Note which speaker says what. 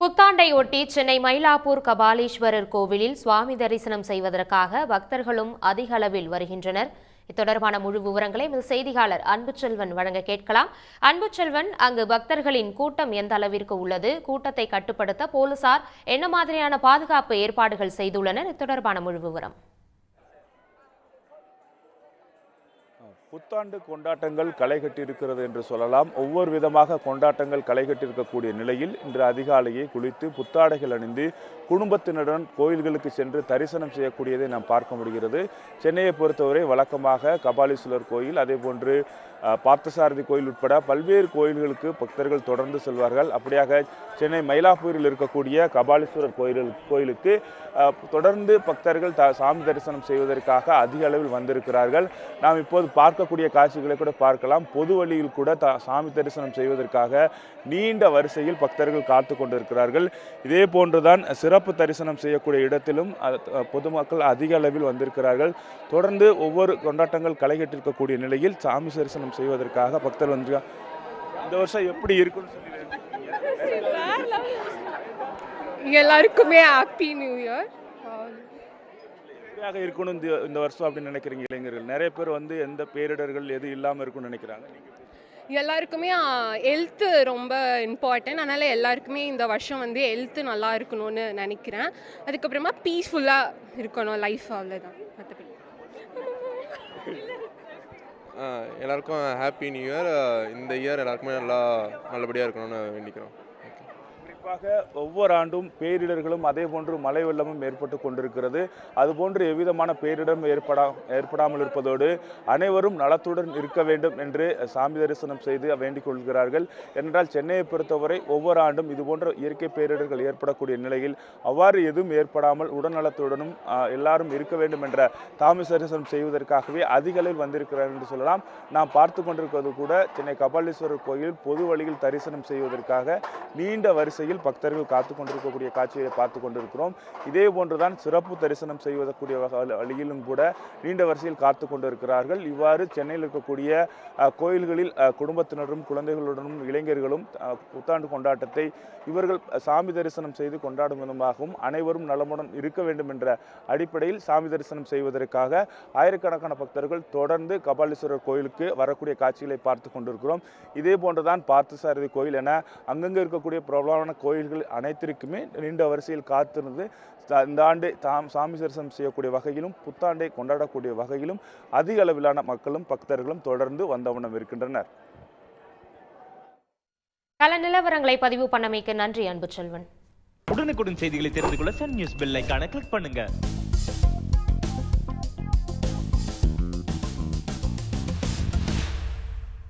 Speaker 1: புத்தாண்டை ஒட்டி சென்னை மயிலாப்பூர் கபாலீஸ்வரர் கோவிலில் சுவாமி தரிசனம் செய்வதற்காக பக்தர்களும் அதிக அளவில் வருகின்றனர். இத்தொடர்பான முழு விவரங்களை செய்தியாளர் அன்புச்செல்வன் வழங்க கேட்கலாம். அன்புச்செல்வன், அங்கு பக்தர்களின் கூட்டம் எந்த அளவிற்கு உள்ளது? கூட்டத்தை கட்டுப்படுத்த போலீசார் என்ன மாதிரியான பாதுகாப்பு ஏற்பாடுகள் செய்துள்ளனர்? இத்தொடர்பான முழு விவரம்.
Speaker 2: புத்தாண்டு கொண்டாட்டங்கள் களை கட்டியிருக்கிறது என்று சொல்லலாம். ஒவ்வொரு விதமாக கொண்டாட்டங்கள் களை கட்டியிருக்கக்கூடிய நிலையில் இன்று அதிகாலையே குளித்து புத்தாடைகள் அணிந்து குடும்பத்தினருடன் கோயில்களுக்கு சென்று தரிசனம் செய்யக்கூடியதை நாம் பார்க்க முடிகிறது. சென்னையை பொறுத்தவரை வழக்கமாக கபாலீஸ்வரர் கோயில், அதே போன்று பார்த்தசாரதி கோயில் உட்பட பல்வேறு கோயில்களுக்கு பக்தர்கள் தொடர்ந்து செல்வார்கள். அப்படியாக சென்னை மயிலாப்பூரில் இருக்கக்கூடிய கபாலீஸ்வரர் கோயிலுக்கு தொடர்ந்து பக்தர்கள் சாமி தரிசனம் செய்வதற்காக அதிக அளவில் வந்திருக்கிறார்கள். நாம் இப்போது பார்க்கக்கூடிய காட்சிகளை கூட பார்க்கலாம். பொது வழியில் கூட சாமி தரிசனம் செய்வதற்காக நீண்ட வரிசையில் பக்தர்கள் காத்து கொண்டிருக்கிறார்கள். இதே போன்றுதான் சிறப்பு தரிசனம் செய்யக்கூடிய இடத்திலும் பொதுமக்கள் அதிக அளவில் வந்திருக்கிறார்கள். தொடர்ந்து ஒவ்வொரு கொண்டாட்டங்கள் களைகட்டிருக்கக்கூடிய நிலையில் சாமி தரிசனம் செய்வதற்காக பக்தர் வந்து இந்த வருஷம் எப்படி இருக்குன்னு சொல்லி
Speaker 3: எல்லாருக்குமே ஹாப்பி நியூ இயர்.
Speaker 2: எப்படியாக இருக்கணும் இந்த வருஷம் அப்படின்னு நினைக்கிறீங்க இளைஞர்கள்? நிறைய பேர் வந்து எந்த பேரிடர்கள் எது இல்லாமல் இருக்கும்னு நினைக்கிறாங்க.
Speaker 3: எல்லாருக்குமே ஹெல்த்து ரொம்ப இம்பார்ட்டன்ட். அதனால் எல்லாருக்குமே இந்த வருஷம் வந்து ஹெல்த்து நல்லா இருக்கணும்னு நினைக்கிறேன். அதுக்கப்புறமா பீஸ்ஃபுல்லாக இருக்கணும் லைஃப், அவ்வளோதான். மற்றபடி
Speaker 4: எல்லாருக்கும் ஹாப்பி நியூ இயர். இந்த இயர் எல்லாருக்குமே நல்லபடியாக இருக்கணும்னு வேண்டிக்கிறோம்.
Speaker 2: ஒவ்வொரு ஆண்டும் பேரிடர்களும் அதே போன்று மழை வெள்ளமும் ஏற்பட்டு கொண்டிருக்கிறது. அதுபோன்று எவ்விதமான பேரிடரும் ஏற்படாமல் இருப்பதோடு அனைவரும் நலத்துடன் இருக்க வேண்டும் என்று சாமி தரிசனம் செய்து வேண்டிக் கொள்கிறார்கள். என்றால் சென்னையை பொறுத்தவரை ஒவ்வொரு ஆண்டும் இதுபோன்ற இயற்கை பேரிடர்கள் ஏற்படக்கூடிய நிலையில் அவ்வாறு எதுவும் ஏற்படாமல் உடல்நலத்துடனும் எல்லாரும் இருக்க வேண்டும் என்ற சாமி தரிசனம் செய்வதற்காகவே அதிக அளவில் வந்திருக்கிறார் என்று சொல்லலாம். நாம் பார்த்து கொண்டிருப்பது கூட சென்னை கபாலீஸ்வரர் கோயில் பொது வழியில் தரிசனம் செய்வதற்காக நீண்ட வரிசையில் பக்தர்கள் காத்து கொண்டிருக்கக்கூடிய காட்சியை பார்த்து கொண்டிருக்கிறோம். இதே போன்றுதான் சிறப்பு தரிசனம் செய்வதற்குரிய வழியிலும் கூட நீண்ட வரிசையில் காத்து கொண்டிருக்கிறார்கள். இவ்வாறு சென்னையில் இருக்கக்கூடிய கோயில்களில் குடும்பத்தினரும் குழந்தைகளுடனும் இளைஞர்களும் புத்தாண்டு கொண்டாட்டத்தை இவர்கள் சாமி தரிசனம் செய்து கொண்டாடும் விதமாகவும் அனைவரும் நலமுடன் இருக்க வேண்டும் என்ற அடிப்படையில் சாமி தரிசனம் செய்வதற்காக ஆயிரக்கணக்கான பக்தர்கள் தொடர்ந்து கபாலீஸ்வரர் கோயிலுக்கு வரக்கூடிய காட்சிகளை பார்த்து கொண்டிருக்கிறோம். இதே போன்றுதான் பார்த்தசாரதி கோயில் என அங்கங்கே இருக்கக்கூடிய பிரபலமான கோயில்கள் அனைத்திற்குமே நீண்ட வரிசையில் காத்திருந்து இந்த ஆண்டு சாமி தரிசனம் செய்யக்கூடிய வகையிலும் புத்தாண்டை கொண்டாடக்கூடிய வகையிலும் அதிக அளவிலான மக்களும் பக்தர்களும் தொடர்ந்து வந்தவண்ணம் இருக்கின்றனர்.
Speaker 1: கள நிலவரங்களை பதிவு பண்ணமைக்கு நன்றி அன்புச்செல்வன்.
Speaker 5: உடனுக்குடன் செய்திகளை தெரிந்து கொள்ள சன் நியூஸ் பெல் ஐகானை கிளிக் பண்ணுங்க.